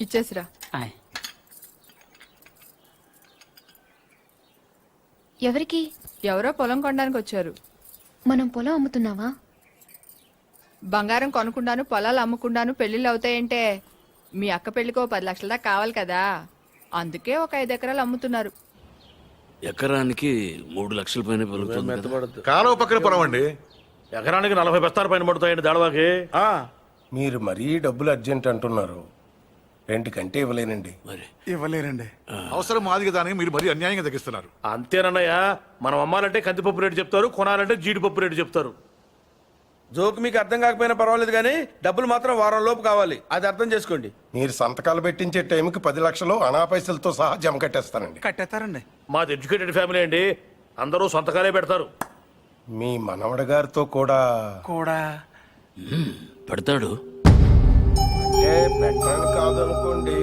ఇచ్చేసిరా. ఆయ్. ఎవరికి? ఎవరో పొలం కొనడానికి వచ్చారు. మనం పొలం అమ్ముతున్నావా? బంగారం కొనుక్కుండాను, పొలాలు అమ్ముకుండాను పెళ్లిళ్ళు అవుతాయంటే మీ అక్క పెళ్లికో 10 లక్షల దాకా కావాలి కదా, అందుకే ఒక 5 ఎకరాలు అమ్ముతున్నారు. ఎకరానికి 3 లక్షల పైన పలుకుతుంది కదా. కాలువ పక్కన పొలం అండి. ఎకరానికి 40 బస్తాల పైన పడుతాయండి దాడవాకి. మీరు మరీ డబ్బులు అర్జెంట్ అంటున్నారు. రెంట్కంటే ఇవ్వలేనండి. మరి ఇవ్వలేరండి. అవసరం మాది కదా అని మీరు మరీ అన్యాయంగా తగ్గిస్తున్నారు. అంతేనన్నయ్య, మనం అమ్మాలంటే కందిపప్పు రేటు చెప్తారు, కొనాలంటే జీడిపప్పు రేటు చెప్తారు. జోక్ మీకు అర్థం కాకపోయినా పర్వాలేదు కానీ డబ్బులు మాత్రం వారం లోపు కావాలి, అది అర్థం చేసుకోండి. మీరు సంతకాలు పెట్టించే టైంకి 10 లక్షలు అనా పైసలతో సహా జమ కట్టేస్తానండి. కట్టేస్తారండి. మాది ఎడ్యుకేటెడ్ ఫ్యామిలీ అండి, అందరూ సంతకాలే పెడతారు. మీ మనవడ గారితో కూడా కూడా పెడతాడు. అంటే పెట్టడానికి కాదనుకోండి,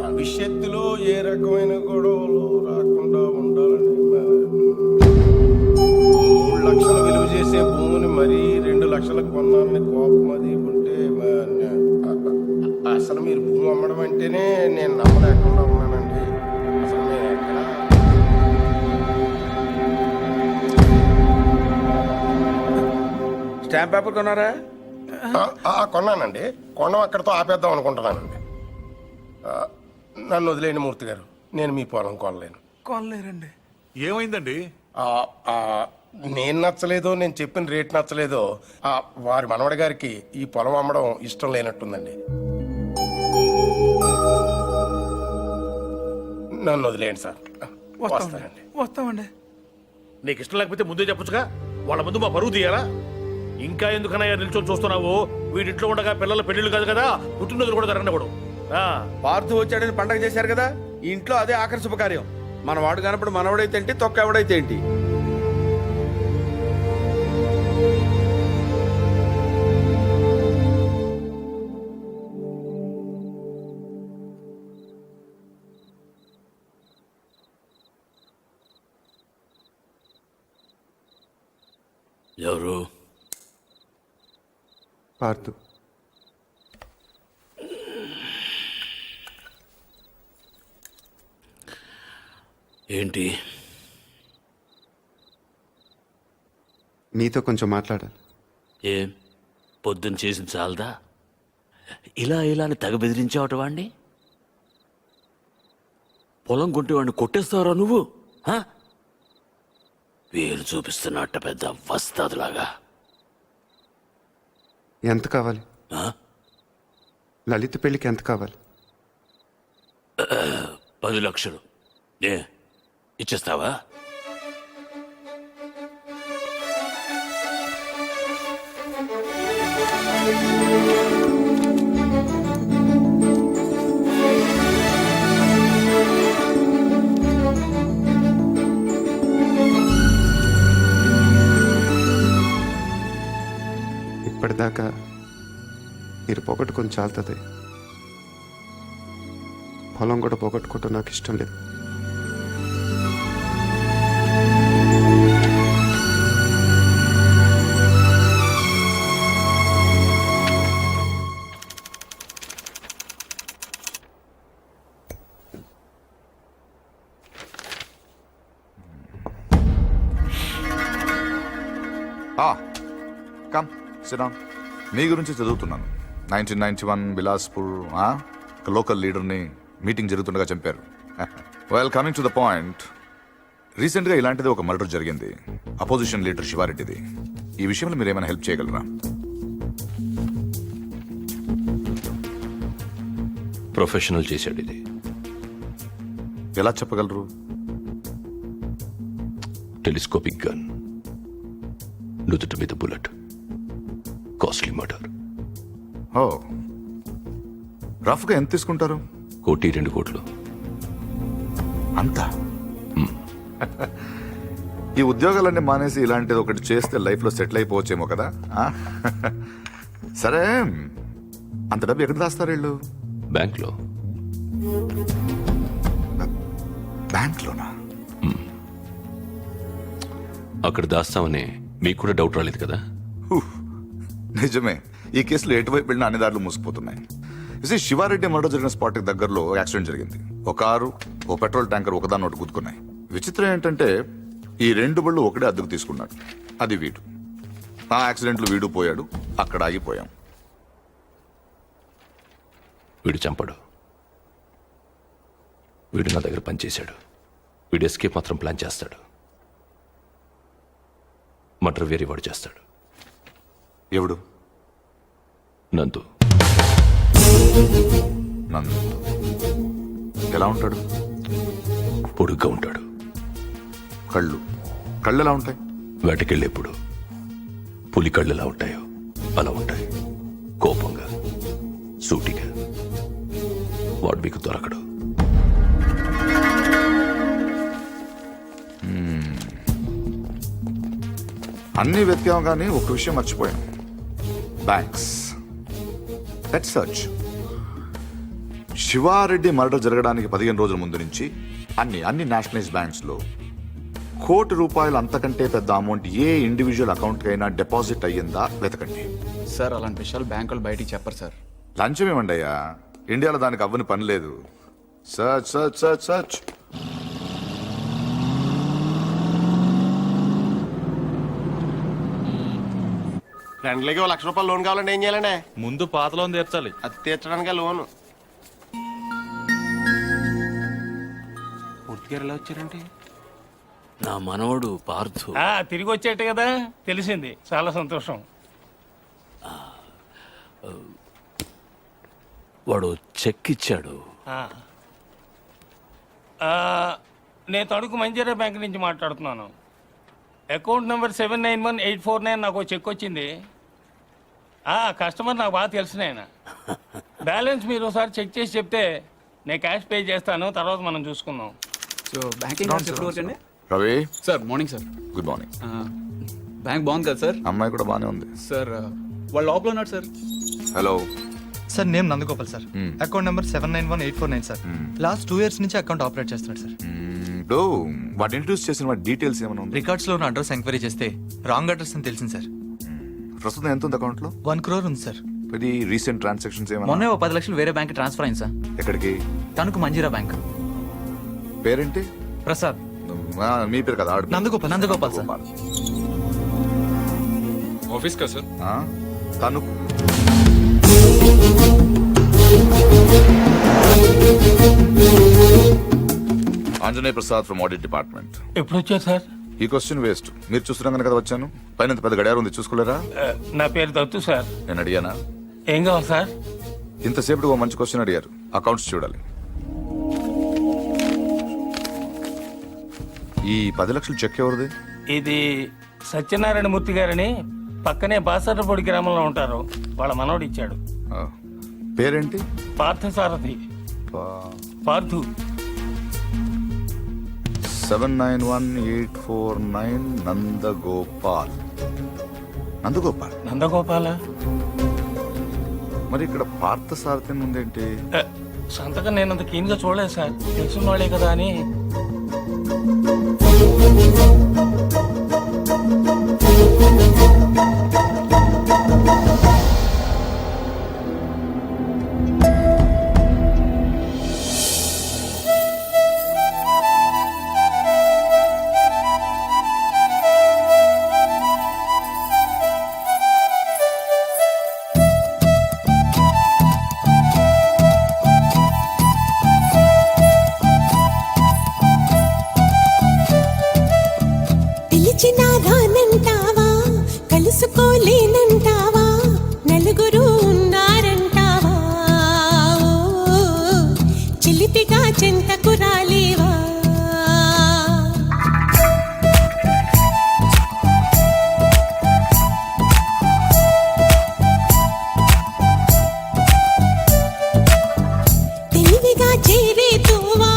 భవిష్యత్తులో ఏ రకమైన గొడవలు రాకుండా ఉండాలని. 3 లక్షలు విలువ చేసే భూమిని మరీ 2 లక్షలకు కొన్నానని కోపం అది ఉంటే అసలు మీరు భూమి అమ్మడం అంటేనే నేను నమ్మలేకుండా ఉన్నానండి. అసలు నేను ఎక్కడ స్టాంప్ పేపర్ కొన్నారా? కొన్నానండి. కొనం అక్కడితో ఆపేద్దాం అనుకుంటున్నానండి. నన్ను వదిలేండి మూర్తి గారు, నేను మీ పొలం కొనలేను. కొనలేరండి. ఏమైందండి? నేను నచ్చలేదో, నేను చెప్పిన రేట్ నచ్చలేదో వారి మనవడి గారికి ఈ పొలం అమ్మడం ఇష్టం లేనట్టుందండి. నన్ను వదిలేండి సార్, వస్తానండి. వస్తామండి. నీకు ఇష్టం లేకపోతే ముందే చెప్పొచ్చుగా, వాళ్ళ ముందు మా పరువు తీయాలా? ఇంకా ఎందుకనయ్యా నిల్చొని చూస్తున్నావు? వీడింట్లో ఉండగా పిల్లల పెళ్లిళ్ళు కాదు కదా, పుట్టినరోజులు కూడా జరగనివ్వడు. పార్థు వచ్చాడని పండగ చేశారు కదా, ఈ ఇంట్లో అదే ఆఖరి శుభకార్యం. మన వాడు కానప్పుడు మనవడైతే ఏంటి, తొక్క ఎవడైతే ఏంటి. ఎవరు? పార్థు. ఏంటి? నీతో కొంచెం మాట్లాడాలి. ఏం పొద్దున్న చేసింది చాలదా? ఇలా అని తెగ బెదిరించావట వాణ్ణి. పొలం కొంటే వాడిని కొట్టేస్తావరా నువ్వు? వేలు చూపిస్తున్నట్ట పెద్ద వస్తాదులాగా. ఎంత కావాలి? లలిత పెళ్లికి ఎంత కావాలి? 10 లక్షలు. ఏ ఇచ్చేస్తావా? ఇప్పటిదాకా మీరు పోగొట్టుకొని చాలుతుంది. పొలం కూడా పోగొట్టుకోవటం నాకు ఇష్టం లేదు. కమ్ సిరామ్. మీ గురించి చదువుతున్నాను. 1991 బిలాస్పూర్ లోకల్ లీడర్ని మీటింగ్ జరుగుతుండగా చంపారు. Well, coming to the point, రీసెంట్గా ఇలాంటిది ఒక మర్డర్ జరిగింది, అపోజిషన్ లీడర్ శివారెడ్డిది. ఈ విషయంలో మీరు ఏమైనా హెల్ప్ చేయగలరా? ప్రొఫెషనల్ చేశాడు ఇది. ఎలా చెప్పగలరు? టెలిస్కోపిక్ గన్, నుదుటి మీద బుల్లెట్, కాస్ట్లీ మర్డర్. ఓ, రఫ్గా ఎంత తీసుకుంటారు? 1-2 కోట్లు. అంతా? ఈ ఉద్యోగాలన్నీ మానేసి ఇలాంటిది ఒకటి చేస్తే లైఫ్లో సెటిల్ అయిపోవచ్చేమో కదా. సరే, అంత డబ్బు ఎక్కడ దాస్తారు వీళ్ళు? బ్యాంక్లో. బ్యాంక్లోనా? అక్కడ దాస్తామని మీకు కూడా డౌట్ రాలేదు కదా? నిజమే, ఈ కేసులో ఎటువైపు వెళ్ళినా అన్ని దారులు మూసుకుపోతున్నాయి. శివారెడ్డి మర్డర్ జరిగిన స్పాట్కి దగ్గరలో యాక్సిడెంట్ జరిగింది. ఒక కారు, ఓ పెట్రోల్ ట్యాంకర్ ఒకదాన్ని ఒకటి గుద్దుకున్నాయి. విచిత్రం ఏంటంటే ఈ రెండు బళ్ళు ఒకటే అద్దెకు తీసుకున్నాడు. అది వీడు. ఆ యాక్సిడెంట్లో వీడు పోయాడు. అక్కడ ఆగిపోయాం. వీడు చంపడు. వీడు నా దగ్గర పనిచేశాడు. వీడు ఎస్కేప్ మాత్రం ప్లాన్ చేస్తాడు. మర్డర్ వేరే వాడు చేస్తాడు. ఎవడు? నందు. నందు ఎలా ఉంటాడు? పొడుగ్గా ఉంటాడు. కళ్ళు ఎలా ఉంటాయి? వేటకెళ్ళేప్పుడు పులి కళ్ళు ఎలా ఉంటాయో అలా ఉంటాయి. కోపంగా, సూటిగా. వాడు మీకు దొరకడు. అన్నీ వెతికాం కానీ ఒక విషయం మర్చిపోయాం. Banks. Let's search. Sivareddy murder జరగడానికి 15 రోజుల ముందు నుంచి అన్ని నేషనలైజ్ బ్యాంక్స్ లో ₹1,00,00,000 అంతకంటే పెద్ద అమౌంట్ ఏ ఇండివిజువల్ అకౌంట్ కైనా డిపాజిట్ అయ్యిందా వెతకండి. సార్ అలాంటి విషయాలు బ్యాంకులు బయటికి చెప్పరు సార్. లంచం ఏమండి అయ్యా, ఇండియాలో దానికి అవ్వని పని లేదు. Search search search search. ఫ్రెండ్లీకి ₹1,00,000 లోన్ కావాలంటే ఏం చేయాలండి? ముందు పాత లోన్ తీర్చాలి. అది తీర్చడానికి లోను పూర్తిగా ఎలా వచ్చారంటే నా మనవడు పార్థు. తిరిగి వచ్చేట్టు కదా తెలిసింది. చాలా సంతోషం. వాడు చెక్ ఇచ్చాడు. నేను తణుకు మంజీరా బ్యాంక్ నుంచి మాట్లాడుతున్నాను. అకౌంట్ నెంబర్ 791849 నాకు చెక్ వచ్చింది. కస్టమర్ నాకు బాగా తెలిసిన ఆయన. బ్యాలెన్స్ మీరు ఒకసారి చెక్ చేసి చెప్తే నేను క్యాష్ పే చేస్తాను. తర్వాత మనం చూసుకుందాం. సో బ్యాంకింగ్ ఎప్పుడు వరకు అండి? Ravi sir morning sir. Good morning. Bank బాగుంది కదా సార్? అమ్మాయి కూడా బాగానే ఉంది సార్. వాళ్ళు లోపల ఉన్నారు sir. Hello sir, name Nandagopal sir. Account number 791849 sir. Last 2 years నుంచి అకౌంట్ ఆపరేట్ చేస్తున్నాడు సార్. ఇప్పుడు వాడు ఇంట్రడ్యూస్ చేసిన వాటి డీటెయిల్స్ ఏమైనా ఉంది? రికార్డ్స్ లో ఉన్న అడ్రస్ ఎంక్వైరీ చేస్తే రాంగ్ అడ్రస్ అని తెలిసింది సార్. ప్రస్తుతం ఎంత ఉంది అకౌంట్ లో? 1 crore ఉంది సార్. ఇది రీసెంట్ ట్రాన్సాక్షన్స్ ఏమైనా? మొన్న 10 లక్షలు వేరే బ్యాంక్ ట్రాన్స్ఫర్ అయింది సార్. ఎక్కడికి? తణుకు మంజీరా బ్యాంక్. పేరేంటి? ప్రసాద్. మీ పేరు కదా? నందగోపాల్. నందగోపాల్ సార్. ఆఫీస్ కా sir? Tanuku. Anjaneya Prasad from audit department. ఎప్పుడు వచ్చారు సార్? ఈ క్వశ్చన్ వేస్ట్. మీరు చూస్తున్నాం కదా వచ్చాను. పైన పెద్ద గడియారం ఉంది, చూసుకోలేరా? నా పేరు దత్తు సార్. నేను అడిగానా? ఏం కావాలి సార్? ఇంతసేపు ఓ మంచి క్వశ్చన్ అడిగారు. అకౌంట్స్ చూడాలి. ఈ 10 లక్షలు చెక్ ఎవరిది? ఇది సత్యనారాయణ మూర్తి గారని పక్కనే బాసర్లపొడి గ్రామంలో ఉంటారు. వాళ్ళ మనవడు ఇచ్చాడు. పేరేంటి? పార్థసారథి. పార్థు. 791849 నందగోపాల్. నందగోపాల. మరి ఇక్కడ పార్థసారథి ఉందేంటి? సంతకం నేనంత కీన్ గా చూడలేదు సార్. తెలుసున్న వాళ్ళే కదా అని. పిలిచినా రానంటావా, కలుసుకోలేనంటావా, నలుగురు ఉన్నారంటావా, చిలిపిగా చెంతకు రాలేవా. తెలివిగా చేరే తోవా,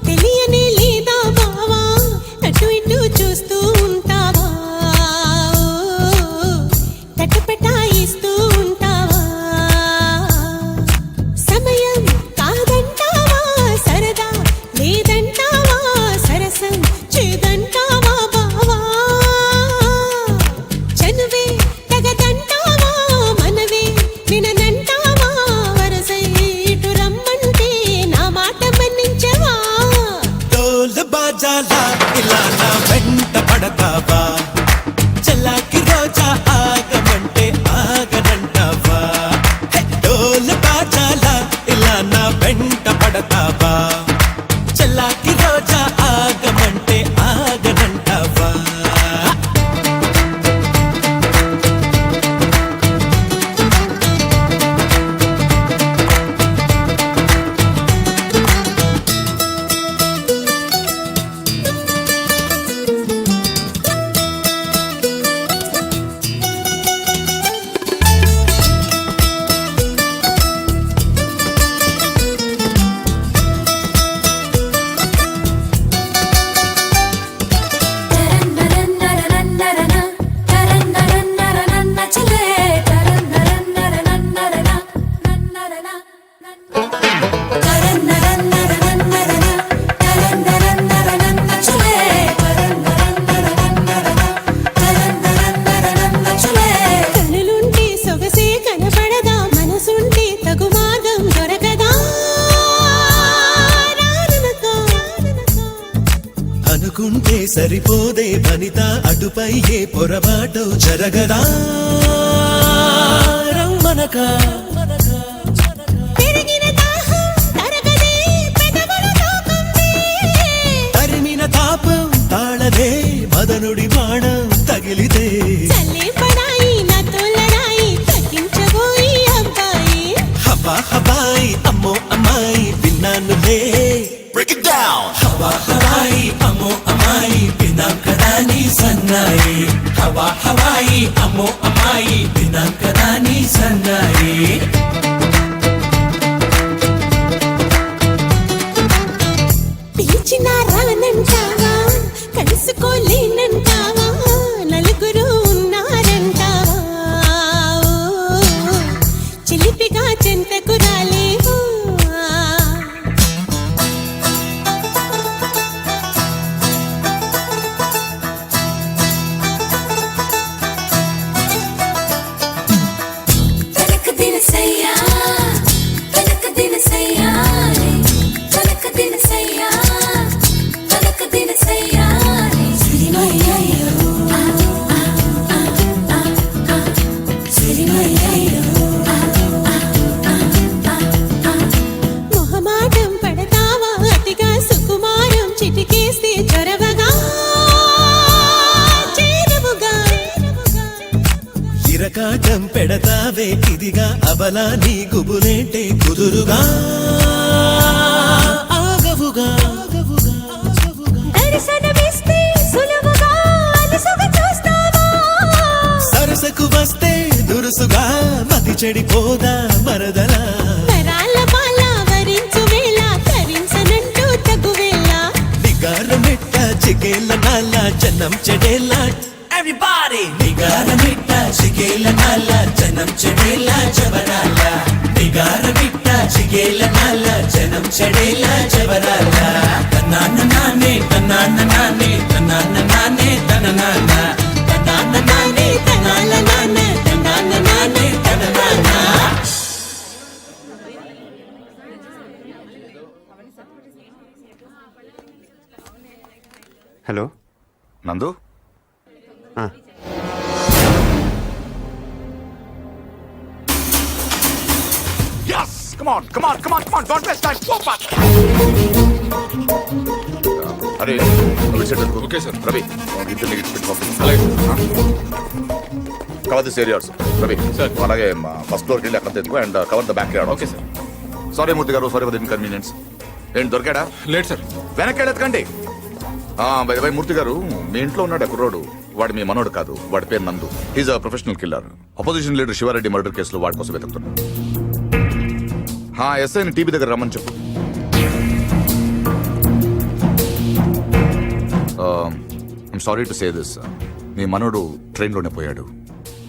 తెలియని లేదా బావా, అటు ఇటు చూస్తూ ఉంటావా, తటపటాయిస్తూ ఉంటావా. సమయం కాదంటావా, సరదా లేదా నా వెంట పడతావా చల్లాకి రోజా ఆగమంటే ఆగనంటావా డోల బాజాల ఇలా నా వెంట పడతావా చల్లాకి రోజా ఆగమంటే ఆగనంటావా కనులుంటే సొగసే కనపడదా మనసుంటే తగు మార్గం దొరకదా అనుకుంటే సరిపోదే వనిత అటుపై ఏ పొరపాటు జరగదా రమ్మనక తరిమిన తాపం తాళదే మదనుడి బాణం తగిలితే హవా హవాయి అమ్మో అమ్మాయి విన్నానులే హవా హవాయి అమ్మో అమ్మాయి విన్నాం కదా నీ సన్నాయి హవా హవాయి అమ్మో అమ్మాయి విన్నాం కదా నీ సన్నాయి పిలిచిన రానంటావా కలుసుకోలేనంటావా నలుగురు ఉన్నారంటావా చిలిపిగా చెంతకు రాలేవా మొహమాటం పడతావా అతిగా సుకుమారం చిటికేస్తే చొరవగా చేరవుగా ఇరకాటం పెడతావే ఇదిగా అబలా నీ గుబులేంటే కుదురుగా ఆగవుగా దర్శనమిస్తే సులువుగా అలసుగా చూస్తావా సరసకు వస్తే దురుసుగా మతి చెడిపోదా మరదలా వరాల మాల వరించు వేళ తరించనంటూ తగు వేళ నిగారమిట్ట చికేల నాల జనం చెడేలా ఎవ్రీబాడీ నిగారమిట్ట చికేల నాల జనం చెడేలా జవరాల నిగారమిట్ట చికేల నాల జనం చెడేలా జవరాల తన్నాన్న నానే తన్నాన్న నానే తన్నాన్న నానే తననాన్న తన్నాన్న నానే తనాల నానే తన్నాన్న నానే తననాన్న హలో నందు అరే ఓకే సార్ రవి ఇద్దరు టికెట్స్ పెట్టుకోవాలి cover this areas Ravi sir అలాగే ఫస్ట్ ఫ్లోర్కి వెళ్ళి అక్కడ తెచ్చుకో and cover the backyard okay sir sorry Murthy గారు సారీ ఫర్ ద ఇన్కన్వీనియన్స్ ఏంటి దొరికాడా లేదు సార్ వెనక్కి వెళ్ళకండి బై మూర్తి గారు మీ ఇంట్లో ఉన్నాడు కుర్రోడు వాడు మీ మనోడు కాదు వాడి పేరు Nandu is a professional killer opposition leader Shiva Reddy murder కేసులో వాడి కోసం వెతుకుతున్నాడు ఎస్ఐని టీవీ దగ్గర రమ్మని చెప్పు I'm sorry to say this మీ మనోడు ట్రైన్లోనే పోయాడు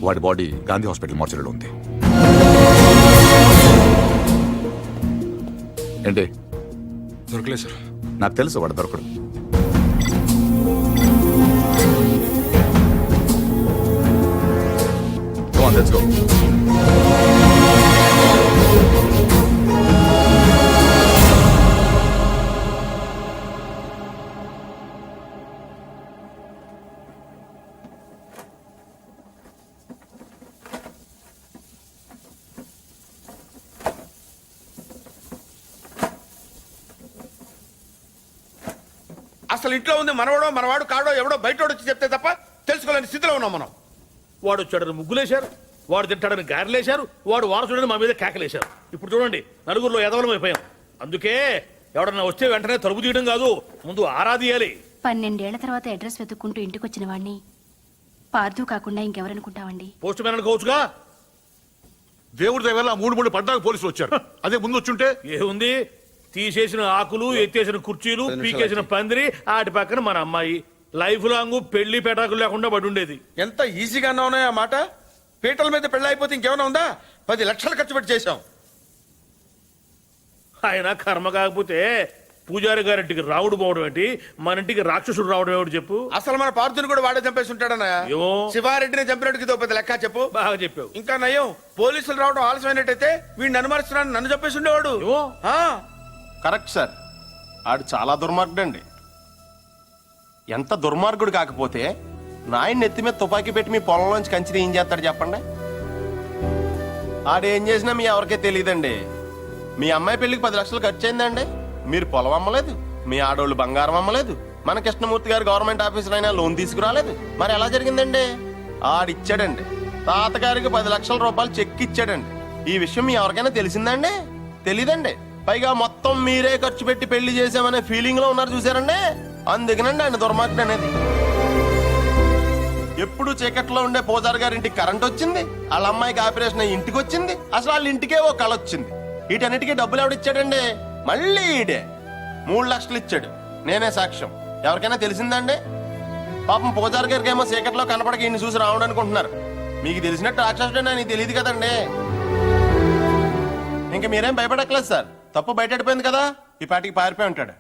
వాడి బాడీ గాంధీ హాస్పిటల్ మార్చరీలో ఉంది ఏంటి దొరకలేదు సార్ నాకు తెలుసు వాడు దొరకడు Come on, let's go. అసలు ఇంట్లో ఉంది మనవడో మనవాడు కాడో ఎవడో బయట వచ్చి చెప్తే తప్ప తెలుసుకోలేని స్థితిలో ఉన్నాం మనం. వాడు వచ్చాడని ముగ్గులేశారు, వాడు తింటాడని గారెలేశారు, వాడు వారసుడని మా మీద కేకలేశారు. ఇప్పుడు చూడండి, నలుగురిలో ఎదవలం అయిపోయాం. అందుకే ఎవడన్నా వస్తే వెంటనే తలుపు తీయడం కాదు, ముందు ఆరాధియాలి. 12 ఏళ్ల తర్వాత అడ్రస్ వెతుక్కుంటూ ఇంటికి వచ్చిన వాడిని పార్థు కాకుండా ఇంకెవరనుకుంటావండి? Post man అనుకోవచ్చుగా. దేవుడి దయ వల్ల 3 పడ్డాకు పోలీసులు వచ్చారు. అదే ముందు వచ్చుంటే ఏముంది, తీసేసిన ఆకులు, ఎత్తేసిన కుర్చీలు, పీకేసిన పందిరి, ఆటి పక్కన మన అమ్మాయి. లైఫ్ లాంగ్ పెళ్లి పెటాకులు లేకుండా పడి ఉండేది. ఎంత ఈజీగా ఉన్నాయో ఆ మాట. పీటల మీద పెళ్ళి అయిపోతే ఇంకేమైనా ఉందా? 10 లక్షలు ఖర్చు పెట్టి చేశాం. ఆయన కర్మ కాకపోతే పూజారి గారింటికి రావుడు పోవడం ఏంటి, మన ఇంటికి రాక్షసుడు రావడం ఏమిటి చెప్పు. అసలు మన పార్థుని కూడా వాడే చంపేసి ఉంటాడన్నయ్య. ఏమో. శివారెడ్డిని చంపినట్టుకి ఇదో పెద్ద లెక్క చెప్పు. బాగా చెప్పావు. ఇంకా నయం, పోలీసులు రావడం ఆలస్యమైనట్టయితే వీడిని అనుమానిస్తున్నాను, నన్ను చంపేసి ఉండేవాడు. ఏమో. కరెక్ట్ సార్, ఆడు చాలా దుర్మార్గుడు అండి. ఎంత దుర్మార్గుడు కాకపోతే నాయన నెత్తి మీద తుపాకీ పెట్టి మీ పొలంలోంచి కంచి ఏం చేస్తాడు చెప్పండి? ఆడేం చేసినా మీ ఎవరికే తెలియదండి. మీ అమ్మాయి పెళ్లికి 10 లక్షలు ఖర్చు అయిందండి. మీరు పొలం అమ్మలేదు, మీ ఆడోళ్ళు బంగారం అమ్మలేదు, మన కృష్ణమూర్తి గారు గవర్నమెంట్ ఆఫీసర్ అయినా లోన్ తీసుకురాలేదు. మరి ఎలా జరిగిందండి? ఆడిచ్చాడండి. తాతగారికి 10 లక్షల రూపాయలు చెక్ ఇచ్చాడండి. ఈ విషయం మీ ఎవరికైనా తెలిసిందండి? తెలీదండి. పైగా మొత్తం మీరే ఖర్చు పెట్టి పెళ్లి చేసామనే ఫీలింగ్ లో ఉన్నారు చూసారండి. అందుకనండి ఆయన దుర్మార్గుడు అనేది. ఎప్పుడు చీకట్లో ఉండే పూజారి గారింటికి కరెంట్ వచ్చింది, వాళ్ళ అమ్మాయికి ఆపరేషన్ అయ్యి ఇంటికి వచ్చింది. అసలు వాళ్ళ ఇంటికే ఓ కళ వచ్చింది. వీటన్నిటికీ డబ్బులు ఎవడిచ్చాడండి? మళ్ళీ ఈడే 3 లక్షలు ఇచ్చాడు. నేనే సాక్ష్యం. ఎవరికైనా తెలిసిందండి? పాపం పూజారి గారికి ఏమో చీకట్లో కనపడక ఈయన చూసి రావడం అనుకుంటున్నారు. మీకు తెలిసినట్టు రాక్షసుడే నీకు తెలియదు కదండి. ఇంక మీరేం భయపడక్కలేదు సార్. తప్పు బయటపడిపోయింది కదా, ఈ పాటికి పారిపోయి ఉంటాడు.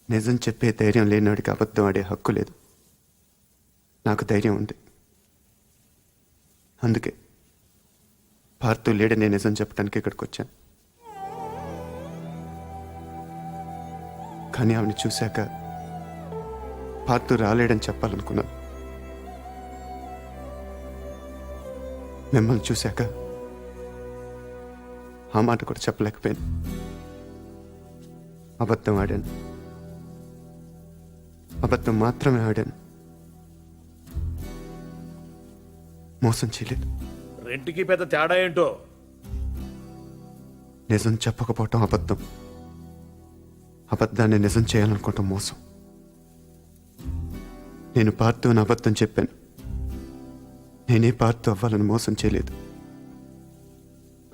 నిజం చెప్పే ధైర్యం లేనివాడికి అబద్ధం ఆడే హక్కు లేదు. నాకు ధైర్యం ఉంది. అందుకే పార్థు లేడనే నిజం చెప్పడానికి ఇక్కడికి వచ్చాను. కానీ ఆవిడ చూశాక పార్థు రాలేడని చెప్పాలనుకున్నాను. మిమ్మల్ని చూశాక ఆ మాట కూడా చెప్పలేకపోయాను. అబద్ధం ఆడాను. అబద్ధం మాత్రమే ఆడాను. మోసం చేయలేదు. రెంటికి పెద్ద తేడా ఏంటో. నిజం చెప్పకపోవటం అబద్ధం, అబద్ధాన్ని నిజం చేయాలనుకోవటం మోసం. నేను పార్థు అని అబద్ధం చెప్పాను. నేనే పార్థు అవ్వాలని మోసం చేయలేదు.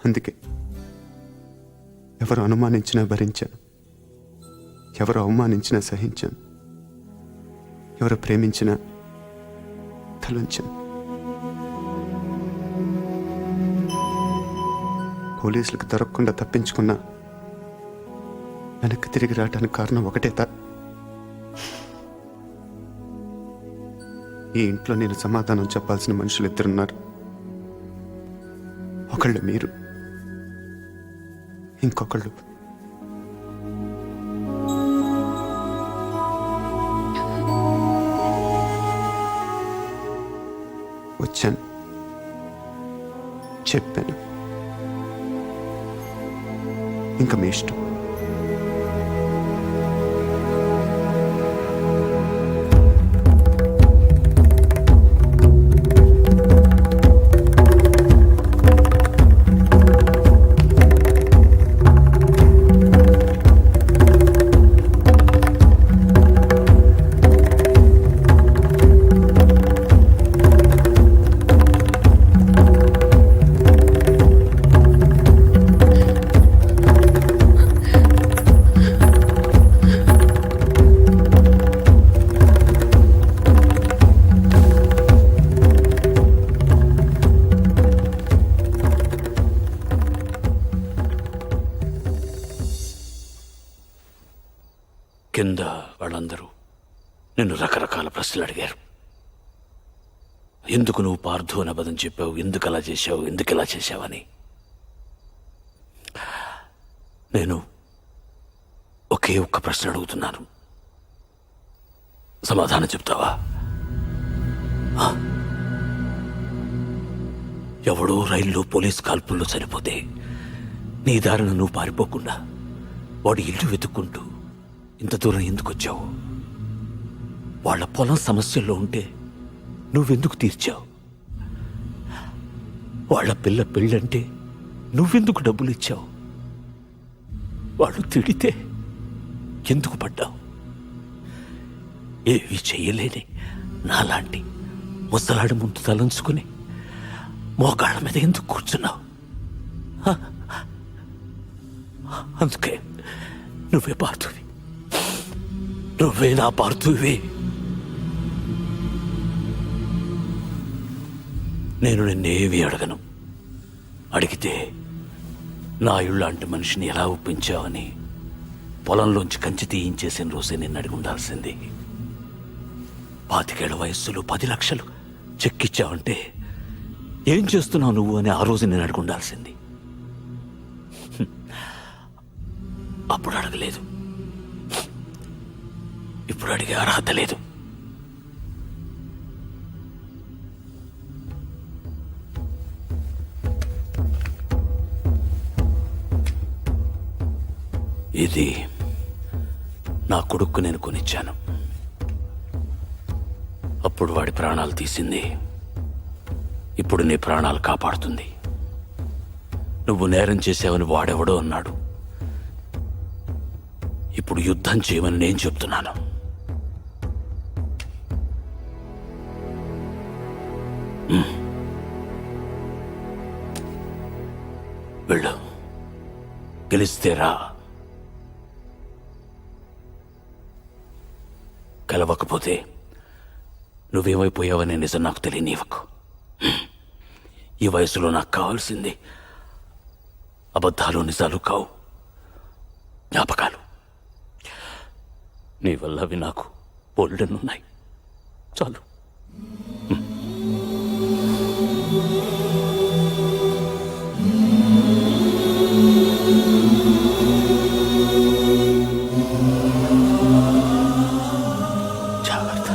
అందుకే ఎవరు అనుమానించినా భరించాను, ఎవరు అవమానించినా సహించాను, ఎవరు ప్రేమించినా తలంచాను. పోలీసులకు దొరకకుండా తప్పించుకున్నా వెనక్కి తిరిగి రావడానికి కారణం ఒకటే. ఈ ఇంట్లో నేను సమాధానం చెప్పాల్సిన మనుషులు 2 ఉన్నారు. ఒకళ్ళు మీరు, ఇంకొకళ్ళు వచ్చాను, చెప్పాను. ఇంకా మీ ఇష్టం. కింద వాళ్ళందరూ నిన్ను రకరకాల ప్రశ్నలు అడిగారు. ఎందుకు నువ్వు పార్థు అని అబద్ధం చెప్పావు, ఎందుకు అలా చేశావు, ఎందుకు ఇలా చేశావని. నేను ఒకే ఒక్క ప్రశ్న అడుగుతున్నాను, సమాధానం చెప్తావా? ఎవడో రైల్లో పోలీస్ కాల్పుల్లో చనిపోతే నీ దారిన నువ్వు పారిపోకుండా వాడి ఇల్లు వెతుక్కుంటూ ఇంత దూరం ఎందుకు వచ్చావు? వాళ్ళ పొలం సమస్యల్లో ఉంటే నువ్వెందుకు తీర్చావు? వాళ్ళ పిల్ల పెళ్ళంటే నువ్వెందుకు డబ్బులు ఇచ్చావు? వాళ్ళు తిడితే ఎందుకు పడ్డావు? ఏవి చెయ్యలేని నాలాంటి ముసలాడి ముందు తలంచుకుని మోకాళ్ళ మీద ఎందుకు కూర్చున్నావు? అందుకే నువ్వే పార్థువి, నువ్వే నా పార్థువి. నేను నిన్నేవి అడగను. అడిగితే నా ఇళ్ళంటి మనిషిని ఎలా ఒప్పించావని పొలంలోంచి కంచి తీయించేసిన రోజే నిన్ను అడిగి ఉండాల్సింది. 25 ఏళ్ల వయస్సులో 10 లక్షలు చెక్కిచ్చావంటే ఏం చేస్తున్నావు నువ్వు అని ఆ రోజు నేను అడిగి ఉండాల్సింది. అప్పుడు అడగలేదు, ఇప్పుడు అడిగే అర్హత లేదు. ఇది నా కొడుక్కు నేను కొనిచ్చాను. అప్పుడు వాడి ప్రాణాలు తీసింది, ఇప్పుడు నీ ప్రాణాలు కాపాడుతుంది. నువ్వు నేరం చేసావని వాడెవడో అన్నాడు, ఇప్పుడు యుద్ధం చేయమని నేను చెప్తున్నాను. వెళ్ళు, గెలిస్తే రా, కలవకపోతే నువ్వేమైపోయావనే నిజం నాకు తెలియనివ్వకు. ఈ వయసులో నాకు కావాల్సింది అబద్ధాలు నిజాలు కావు, జ్ఞాపకాలు. నీ వల్ల అవి నాకు బోల్డెన్నున్నాయి, చాలు. జాగ్రత్త.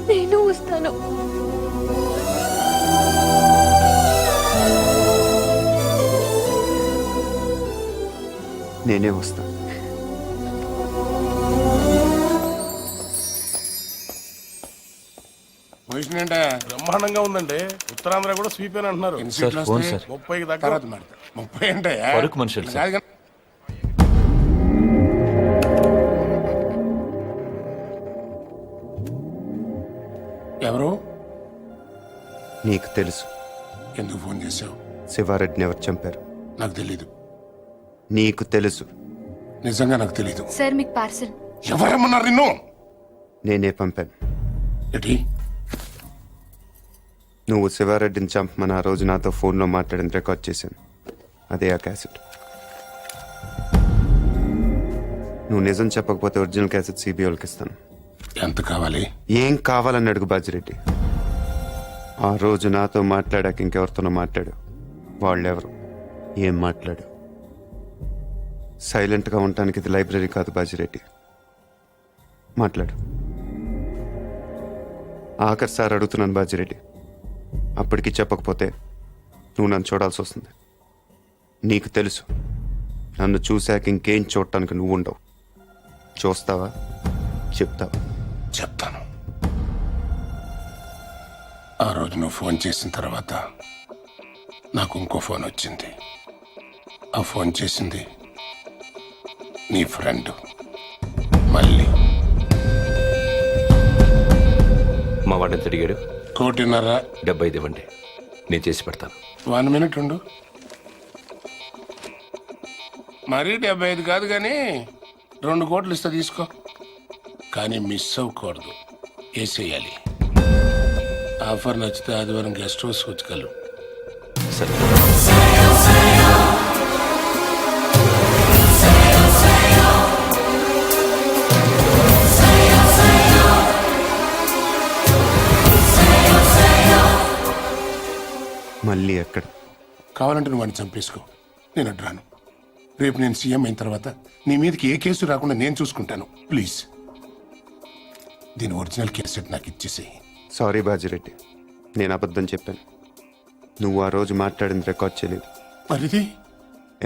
నేను వస్తాను. నేనే వస్తాను. పొజిషన్ అంటే బ్రహ్మాండంగా ఉందండి. ఉత్తరాంధ్ర కూడా స్వీప్ అని అంటున్నారు. 30కి దగ్గర 30 అంటే ఎవరు? నీకు తెలుసు. ఎందుకు ఫోన్ చేశావు? శివారెడ్డిని ఎవరు చంపారు? నాకు తెలీదు. నీకు తెలుసు. నిజంగా నాకు తెలీదు. సార్ మీకు పార్సల్. ఎవరమ్మన్నారు నిన్ను? నేనే పంపాను. ఏంటి? నువ్వు శివారెడ్డిని చంపమని ఆ రోజు నాతో ఫోన్లో మాట్లాడిన రికార్డ్ చేశాను. అదే ఆ క్యాసెట్. నువ్వు నిజం చెప్పకపోతే ఒరిజినల్ క్యాసెట్ సిబిఐకి ఇస్తాను. ఎంత కావాలి? ఏం కావాలని అడుగు బాజిరెడ్డి. ఆ రోజు నాతో మాట్లాడాక ఇంకెవరితోనో మాట్లాడు. వాళ్ళెవరు, ఏం మాట్లాడు? సైలెంట్గా ఉండటానికి ఇది లైబ్రరీ కాదు బాజిరెడ్డి. మాట్లాడు. ఆఖరి సార్ అడుగుతున్నాను బాజిరెడ్డి. అప్పటికి చెప్పకపోతే నువ్వు నన్ను చూడాల్సి వస్తుంది. నీకు తెలుసు, నన్ను చూశాక ఇంకేం చూడటానికి నువ్వు ఉండవు. చూస్తావా? చెప్తావా? చెప్తాను. ఆ రోజు నువ్వు ఫోన్ చేసిన తర్వాత నాకు ఇంకో ఫోన్ వచ్చింది. ఆ ఫోన్ చేసింది నీ ఫ్రెండ్ మళ్ళీ. మా వాడు ఎంత అడిగాడు? 1.5. 75 ఇవ్వండి, నేను చేసి పెడతాను. 1 మినిట్ ఉండు. మరీ 75 కాదు కానీ 2 కోట్లు ఇస్తా, తీసుకో. కానీ మిస్ అవ్వకూడదు, వేసేయాలి. ఆఫర్ నచ్చితే ఆదివారం గెస్ట్ హౌస్ వచ్చగలరు. సరే మళ్ళీ ఎక్కడ? కావాలంటే నువ్వు వాడిని చంపేసుకో, నేను అడ్రాను. రేపు నేను సీఎం అయిన తర్వాత నీ మీదకి ఏ కేసు రాకుండా నేను చూసుకుంటాను. ప్లీజ్ దీని ఒరిజినల్ కేసెట్ నాకు ఇచ్చేసేయి. సారీ బాజిరెడ్డి, నేను అబద్ధం చెప్పాను. నువ్వు ఆ రోజు మాట్లాడింది రికార్డ్ చేయలేదు. మరిది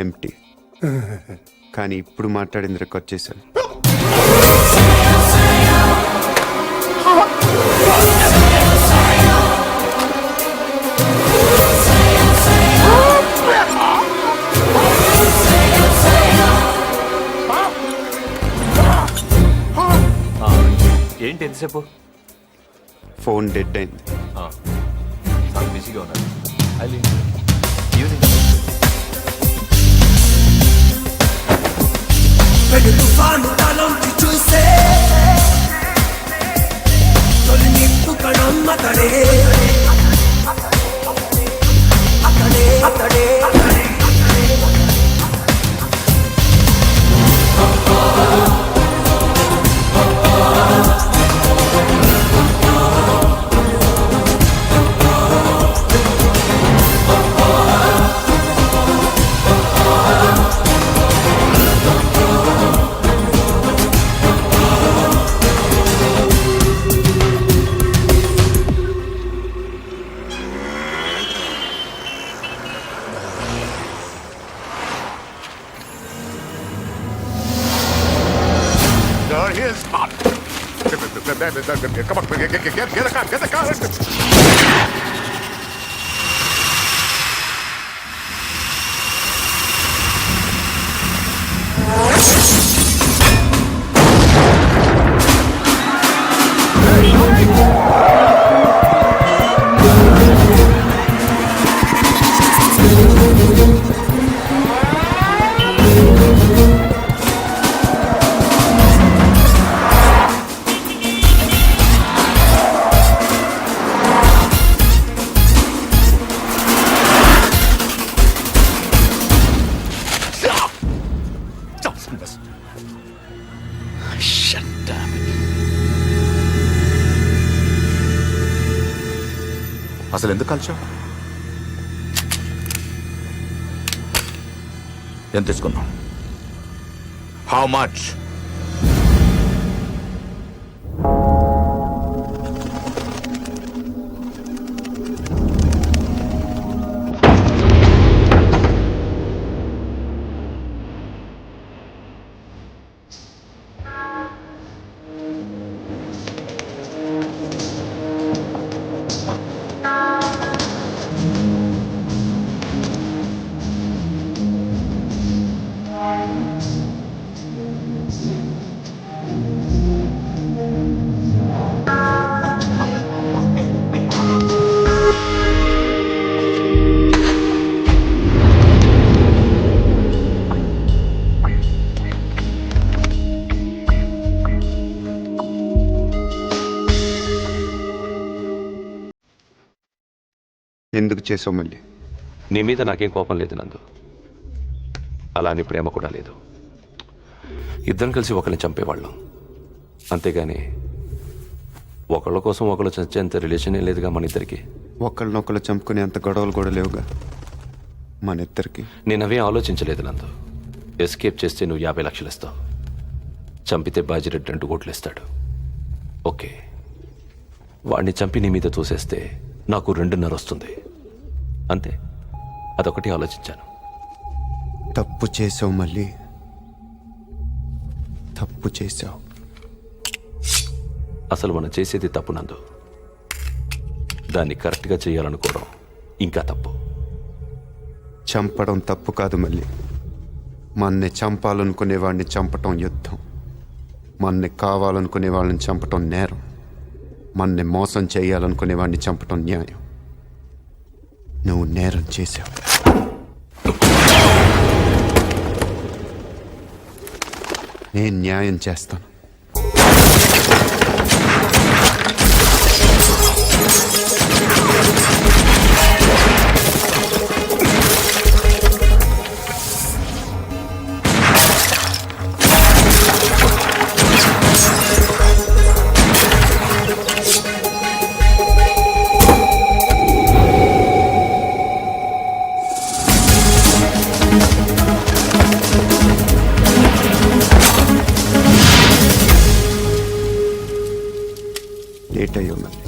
ఎంటీ. కానీ ఇప్పుడు మాట్లాడింది రికార్డ్ చేశాను. ఏంటి ఎంతసేపు? ఫోన్ డెడ్ అయింది. చాలా బిజీగా ఉన్నాను. తుఫాను తలంచి చూసే తొలి నిప్పు కణం అతడే అతడే అతడే Come on, get a car, get a car. అసలు ఎందుకు కలిసావు? ఎంత తీసుకున్నావు? How much? ఎందుకు చేసావు మళ్ళీ? నీ మీద నాకేం కోపం లేదు నందు, అలా అని ప్రేమ కూడా లేదు. ఇద్దరం కలిసి ఒకరిని చంపేవాళ్ళం, అంతేగాని ఒకళ్ళ కోసం ఒకళ్ళు చచ్చేంత రిలేషనే లేదుగా మన ఇద్దరికి. ఒకళ్ళనొకళ్ళు చంపుకునే అంత గొడవలు కూడా లేవుగా మన ఇద్దరికి. నేను అవే ఆలోచించలేదు నందు. ఎస్కేప్ చేస్తే నువ్వు 50 లక్షలు ఇస్తావు, చంపితే బాజిరెడ్డి 2 కోట్లు ఇస్తాడు. ఓకే, వాడిని చంపి నీ మీద తోసేస్తే నాకు 2.5 వస్తుంది, అంతే. అదొకటి ఆలోచించాను. తప్పు చేసావు మళ్ళీ, తప్పు చేసావు. అసలు మనం చేసేది తప్పు నందు, దాన్ని కరెక్ట్గా చేయాలనుకోవడం ఇంకా తప్పు. చంపడం తప్పు కాదు మళ్ళీ, మన్ని చంపాలనుకునే వాడిని చంపటం యుద్ధం, మన్ని కావాలనుకునే వాళ్ళని చంపటం నేరం, మన్ని మోసం చేయాలనుకునే వాడిని చంపటం న్యాయం. నువ్వు నేరం చేశావు. నేను న్యాయం చేస్తాను. లేట్ అయ్యి ఉన్నది.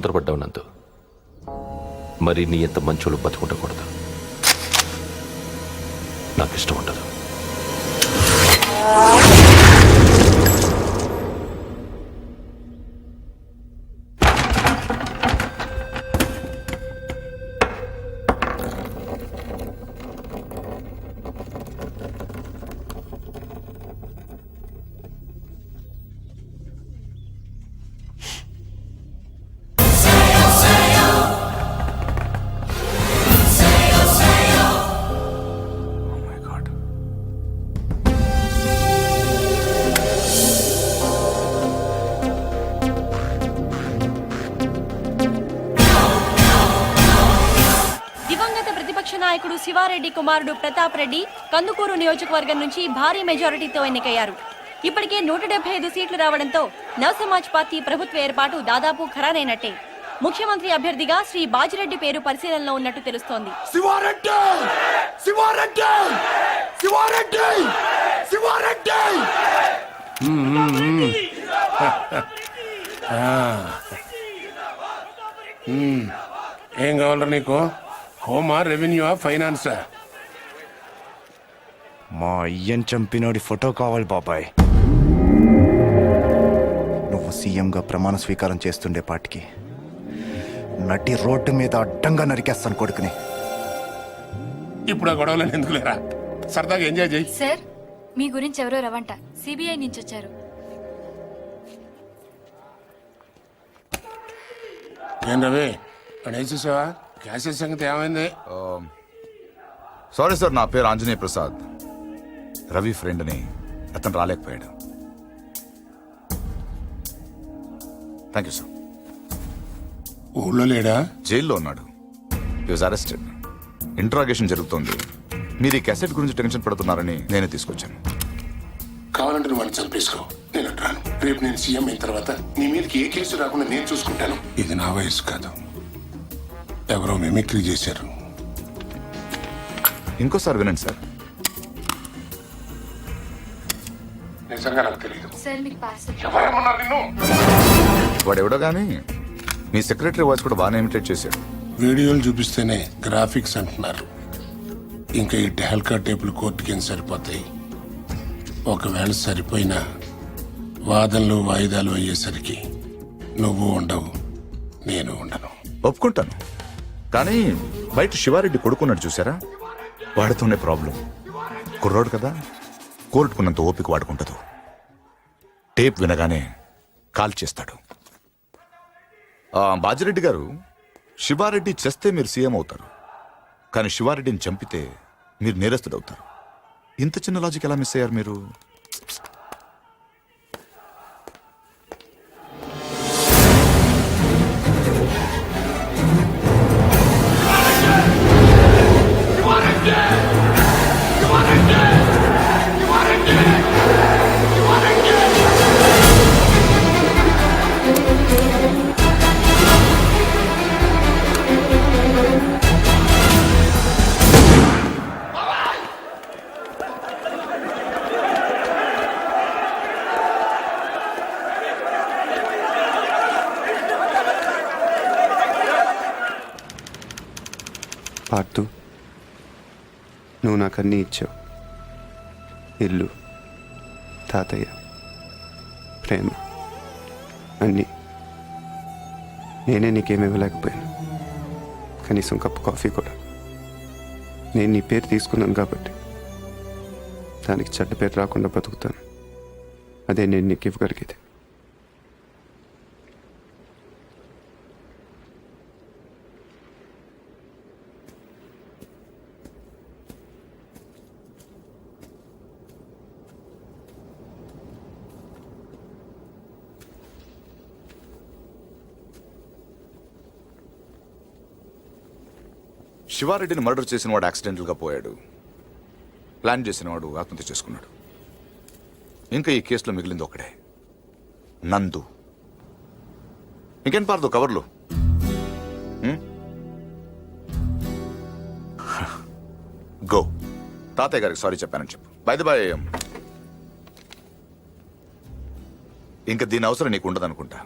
తొందరపడ్డావు నందు. మరి నీ ఎంత మంచోళ్ళు బతుకుండకూడదు. నాకు ఇష్టం ఉండదు. దివంగత ప్రతిపక్ష నాయకుడు శివారెడ్డి కుమారుడు ప్రతాప్ రెడ్డి కందుకూరు నియోజకవర్గం నుంచి భారీ మెజారిటీతో ఎన్నికయ్యారు. ఇప్పటికే 175 సీట్లు రావడంతో నవసమాజ్ పార్టీ ప్రభుత్వ ఏర్పాటు దాదాపు ఖరారైనట్టే. ముఖ్యమంత్రి అభ్యర్థిగా శ్రీ బాజిరెడ్డి పేరు పరిశీలనలో ఉన్నట్టు తెలుస్తోంది. శివారెడ్డి శివారెడ్డి శివారెడ్డి శివారెడ్డి ఏం కావాలరా నీకు? హోమా, రెవెన్యూ, ఫైనాన్సా? మా అయ్యన్ చంపినోడి ఫోటో కావాలి బాబాయ్. నువ్వు సీఎంగా ప్రమాణ స్వీకారం చేస్తుండే పాటికి నటి రోడ్డు మీద అడ్డంగా నరికేస్తాను కొడుకుని. ఇప్పుడు ఆ గొడవలను ఎందుకు లేరా, సరదాగా ఎంజాయ్ చేయి. సార్, మీ గురించి ఎవరో రవంట సిబిఐ నుంచి వచ్చారు. ఏం రవి, వేసేసావా? క్యాసెట్ సంగతి ఏమైంది? సారీ సార్, నా పేరు ఆంజనేయ ప్రసాద్. రవి ఫ్రెండ్ని, అతను రాలేకపోయాడు. Thank you sir. ఊళ్ళో లేడా? జైల్లో ఉన్నాడు. హి వాజ్ అరెస్టెడ్. ఇంట్రాగేషన్ జరుగుతోంది. మీరు ఈ క్యాసెట్ గురించి టెన్షన్ పడుతున్నారని నేనే తీసుకొచ్చాను. కావాలంటే నువ్వు వాడిని చంపేసుకో, నేను రాను. రేపు నేను సీఎం అయిన తర్వాత నీ మీదకి ఏ కేసు రాకుండా నేను చూసుకుంటాను. ఇది నా వయసు కాదు, ఎవరో మిమిక్రీ చేశారు. ఇంకోసారి వినండి సార్. నిజంగా నాకు తెలియదు. సార్, మీకు పార్సల్. ఎవరేమన్నారు నిన్ను? వాడెవడో కానీ మీ సెక్రటరీ వాయిస్ కూడా బాగానే ఇమిటేట్ చేశాడు. వీడియోలు చూపిస్తేనే గ్రాఫిక్స్ అంటున్నారు. ఇంకా ఈ డెహల్కా టేపులు కోర్టుకి ఏం సరిపోతాయి? ఒకవేళ సరిపోయినా వాదనలు వాయిదాలు అయ్యేసరికి నువ్వు ఉండవు, నేను ఉండను. ఒప్పుకుంటాను, కానీ బయట శివారెడ్డి కొడుకున్నాడు చూసారా, వాడితోనే ప్రాబ్లం. కుర్రోడు కదా, కోర్టుకున్నంత ఓపిక వాడుకుంటదు. టేప్ వినగానే కాల్ చేస్తాడు. బాజిరెడ్డి గారు, శివారెడ్డి చేస్తే మీరు సీఎం అవుతారు, కానీ శివారెడ్డిని చంపితే మీరు నేరస్తుడు అవుతారు. ఇంత చిన్న లాజిక్ ఎలా మిస్ అయ్యారు మీరు? పార్దు, నువ్వు నాకు అన్నీ ఇచ్చావు. ఇల్లు, తాతయ్య, ప్రేమ, అన్నీ. నేనే నీకేమి ఇవ్వలేకపోయాను, కనీసం కప్పు కాఫీ కూడా. నేను నీ పేరు తీసుకున్నాను కాబట్టి దానికి చెడ్డ పేరు రాకుండా బతుకుతాను. అదే నేను నీకు ఇవ్వగలిగేది. శివారెడ్డిని మర్డర్ చేసిన వాడు యాక్సిడెంటల్గా పోయాడు. ప్లాన్ చేసిన వాడు ఆత్మహత్య చేసుకున్నాడు. ఇంకా ఈ కేసులో మిగిలింది ఒకడే, నందు. ఇంకేం పారదు కవర్లు. గో, తాతయ్య గారికి సారీ చెప్పానని చెప్పు. బై ది బై, ఇంకా దీని అవసరం నీకు ఉండదనుకుంటా.